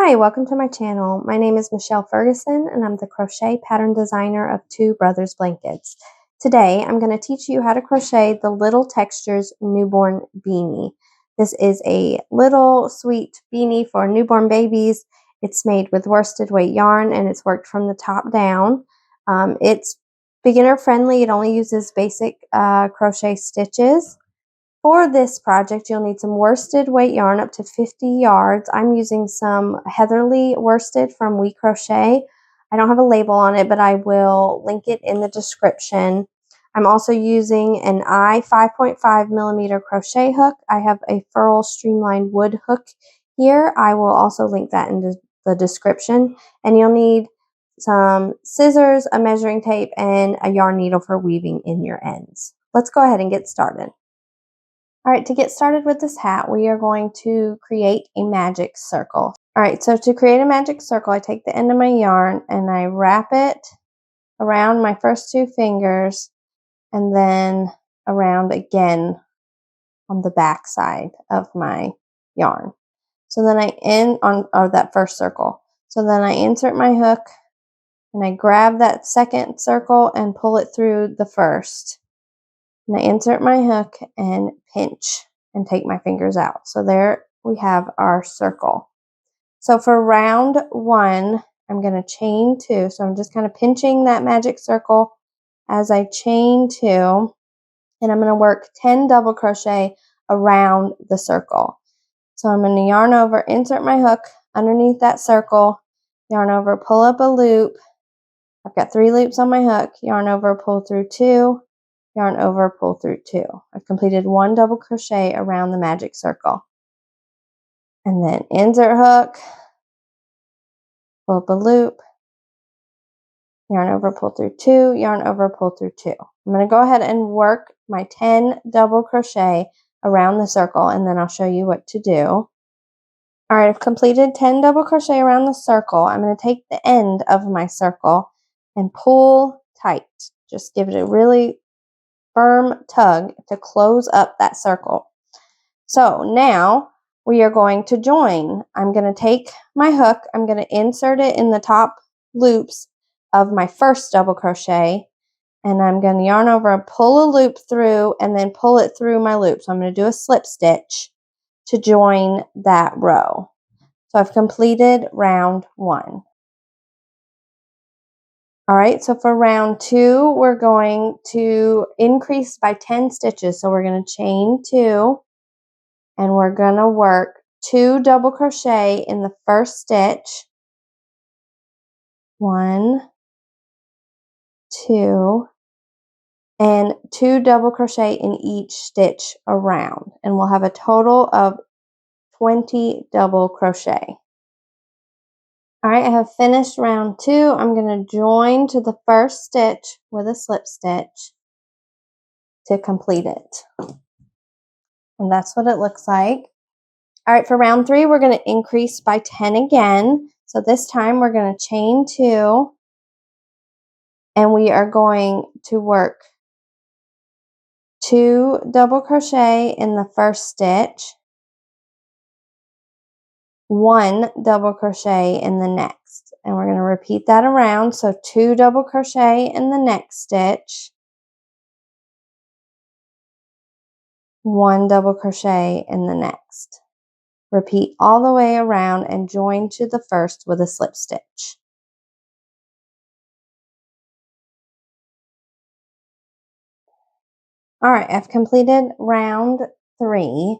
Hi, welcome to my channel. My name is Michelle Ferguson and I'm the crochet pattern designer of Two Brothers Blankets. Today I'm going to teach you how to crochet the Little Textures Newborn Beanie. This is a little sweet beanie for newborn babies. It's made with worsted weight yarn and it's worked from the top down. It's beginner friendly. It only uses basic crochet stitches. For this project, you'll need some worsted weight yarn up to 50 yards. I'm using some Heatherly worsted from We Crochet. I don't have a label on it, but I will link it in the description. I'm also using an I 5.5 millimeter crochet hook. I have a Furl Streamlined Wood hook here. I will also link that in the description. And you'll need some scissors, a measuring tape, and a yarn needle for weaving in your ends. Let's go ahead and get started. All right, to get started with this hat, we are going to create a magic circle. All right, so to create a magic circle, I take the end of my yarn and I wrap it around my first two fingers and then around again on the back side of my yarn. So then I end on that first circle. So then I insert my hook and I grab that second circle and pull it through the first. And I insert my hook and pinch and take my fingers out. So there we have our circle. So for round one, I'm going to chain two. So I'm just kind of pinching that magic circle as I chain two. And I'm going to work 10 double crochet around the circle. So I'm going to yarn over, insert my hook underneath that circle, yarn over, pull up a loop. I've got 3 loops on my hook, yarn over, pull through 2. Yarn over, pull through 2. I've completed 1 double crochet around the magic circle. And then insert hook, pull up a loop, yarn over, pull through 2, yarn over, pull through 2. I'm going to go ahead and work my 10 double crochet around the circle and then I'll show you what to do. All right, I've completed 10 double crochet around the circle. I'm going to take the end of my circle and pull tight. Just give it a really firm tug to close up that circle. So now we are going to join. I'm going to take my hook, I'm going to insert it in the top loops of my first double crochet, and I'm going to yarn over and pull a loop through and then pull it through my loop. So I'm going to do a slip stitch to join that row. So I've completed round one. All right, so for round 2, we're going to increase by 10 stitches. So we're going to chain 2, and we're going to work 2 double crochet in the first stitch. 1, 2, and 2 double crochet in each stitch around. And we'll have a total of 20 double crochet. All right, I have finished round 2. I'm going to join to the first stitch with a slip stitch to complete it. And that's what it looks like. All right, for round 3, we're going to increase by 10 again. So this time we're going to chain 2 and we are going to work 2 double crochet in the first stitch, 1 double crochet in the next. And we're going to repeat that around. So 2 double crochet in the next stitch, 1 double crochet in the next. Repeat all the way around and join to the first with a slip stitch. All right, I've completed round 3,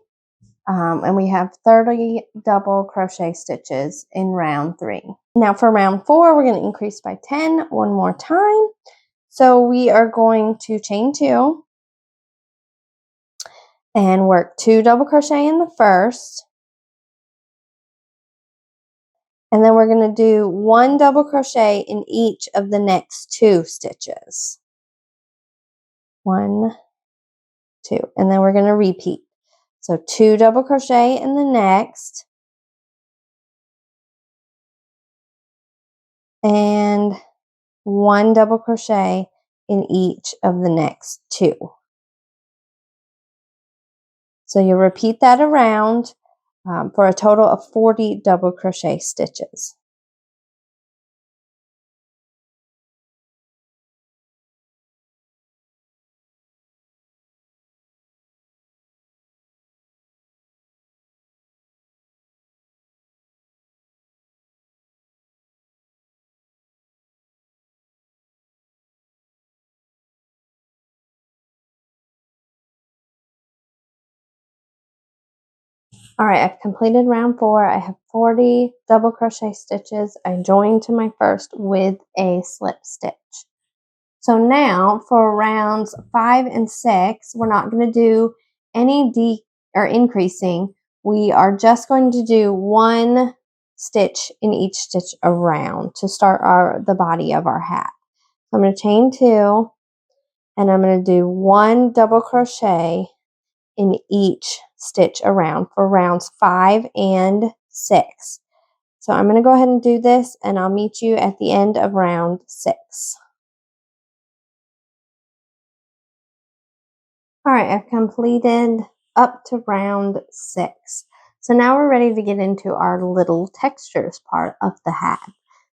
and we have 30 double crochet stitches in round 3. Now for round 4, we're going to increase by 10 one more time. So we are going to chain 2 and work 2 double crochet in the first. And then we're going to do 1 double crochet in each of the next 2 stitches. 1, 2, and then we're going to repeat. So 2 double crochet in the next, and 1 double crochet in each of the next 2. So you'll repeat that around. for a total of 40 double crochet stitches. All right, I've completed round 4. I have 40 double crochet stitches. I joined to my first with a slip stitch. So now for rounds 5 and 6, we're not going to do any increasing. We are just going to do 1 stitch in each stitch around to start the body of our hat. So I'm going to chain 2, and I'm going to do 1 double crochet in each stitch around for rounds 5 and 6. So I'm going to go ahead and do this, and I'll meet you at the end of round 6. All right, I've completed up to round 6. So now we're ready to get into our little textures part of the hat.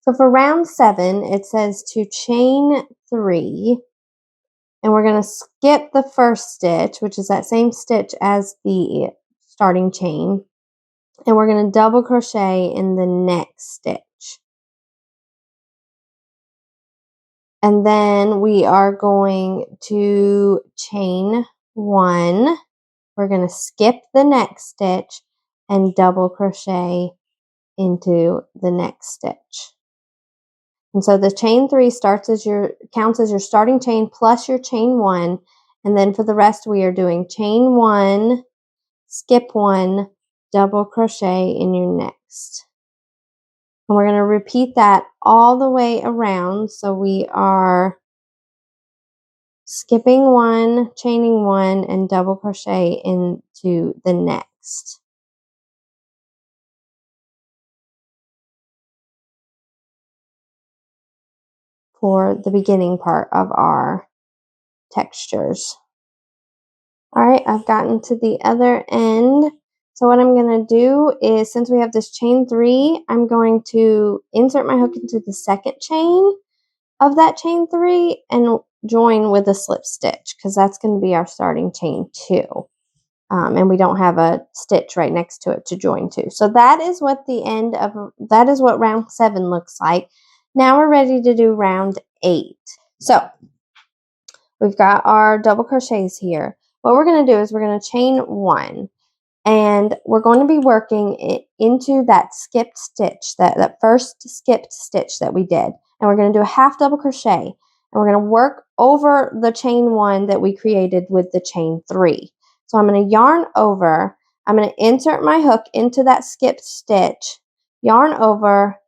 So for round 7, it says to chain 3, and we're going to skip the first stitch, which is that same stitch as the starting chain, and we're going to double crochet in the next stitch. And then we are going to chain 1. We're going to skip the next stitch and double crochet into the next stitch. And so the chain 3 counts as your starting chain plus your chain 1. And then for the rest, we are doing chain 1, skip 1, double crochet in your next. And we're going to repeat that all the way around. So we are skipping 1, chaining 1, and double crochet into the next. For the beginning part of our textures. All right, I've gotten to the other end. So what I'm going to do is, since we have this chain 3, I'm going to insert my hook into the second chain of that chain 3 and join with a slip stitch, because that's going to be our starting chain 2. And we don't have a stitch right next to it to join to. So that is what round 7 looks like. Now we're ready to do round 8. So we've got our double crochets here. What we're going to do is we're going to chain 1, and we're going to be working it into that skipped stitch, that first skipped stitch that we did. And we're going to do a half double crochet, and we're going to work over the chain 1 that we created with the chain 3. So I'm going to yarn over, I'm going to insert my hook into that skipped stitch, yarn over,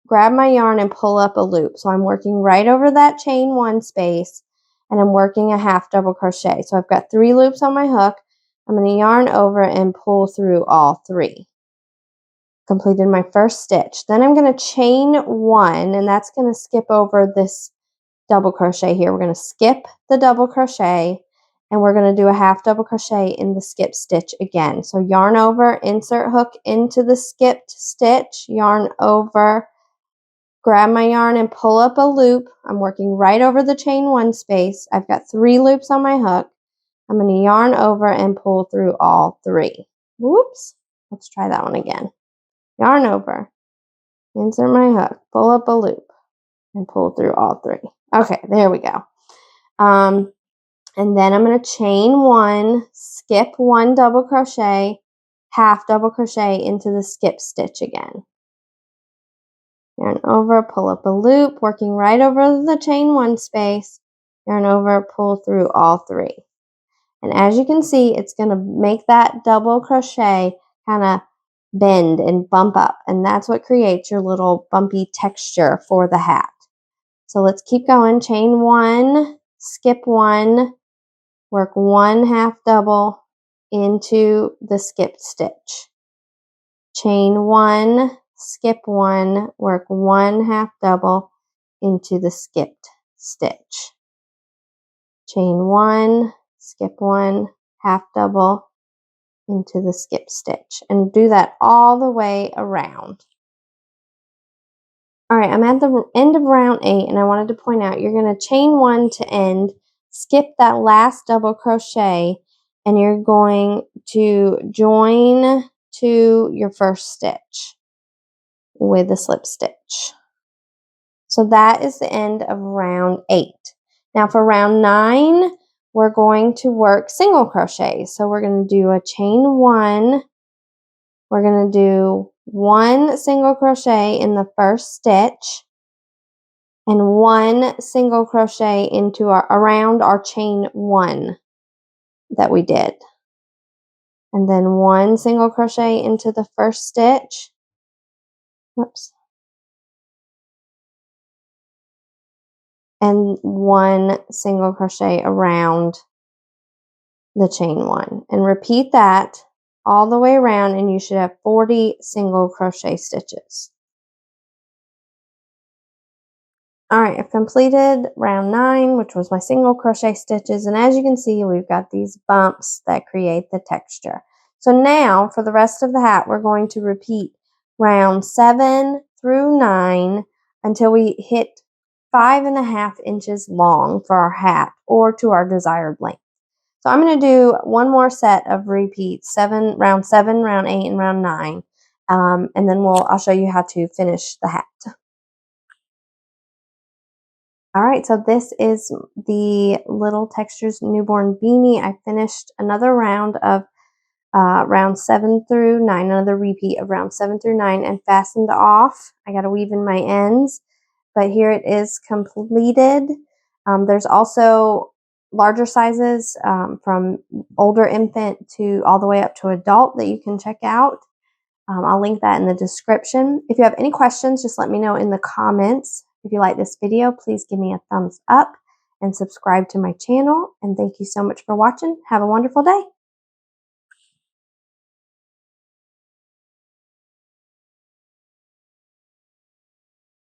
grab my yarn and pull up a loop. So I'm working right over that chain 1 space, and I'm working a half double crochet. So I've got 3 loops on my hook. I'm going to yarn over and pull through all 3. Completed my first stitch. Then I'm going to chain 1, and that's going to skip over this double crochet here. We're going to skip the double crochet, and we're going to do a half double crochet in the skip stitch again. So yarn over, insert hook into the skipped stitch, yarn over, grab my yarn and pull up a loop. I'm working right over the chain 1 space. I've got 3 loops on my hook. I'm going to yarn over and pull through all 3. Whoops. Let's try that one again. Yarn over, insert my hook, pull up a loop, and pull through all 3. Okay, there we go. And then I'm going to chain 1, skip 1 double crochet, half double crochet into the skip stitch again. Yarn over, pull up a loop, working right over the chain 1 space, yarn over, pull through all 3. And as you can see, it's going to make that double crochet kind of bend and bump up, and that's what creates your little bumpy texture for the hat. So let's keep going. Chain 1, skip 1, work 1 half double into the skipped stitch. Chain 1, skip 1, work 1 half double into the skipped stitch. Chain 1, skip 1, half double into the skip stitch, and do that all the way around. All right, I'm at the end of round 8, and I wanted to point out you're going to chain 1 to end, skip that last double crochet, and you're going to join to your first stitch with a slip stitch. So that is the end of round 8. Now for round 9, we're going to work single crochet. So we're going to do a chain 1. We're going to do 1 single crochet in the first stitch and 1 single crochet into around our chain 1 that we did. And then 1 single crochet into the first stitch. Whoops. And 1 single crochet around the chain 1, and repeat that all the way around, and you should have 40 single crochet stitches. All right, I've completed round 9, which was my single crochet stitches, and as you can see, we've got these bumps that create the texture. So now for the rest of the hat, we're going to repeat round 7 through 9 until we hit 5.5 inches long for our hat, or to our desired length. So I'm going to do one more set of repeats, round 7, round 8, and round 9, and then I'll show you how to finish the hat. All right, so this is the Little Textures Newborn Beanie. I finished another round of round 7 through 9, another repeat of round 7 through 9, and fastened off. I got to weave in my ends, but here it is completed. There's also larger sizes from older infant to all the way up to adult that you can check out. I'll link that in the description. If you have any questions, just let me know in the comments. If you like this video, please give me a thumbs up and subscribe to my channel. And thank you so much for watching. Have a wonderful day.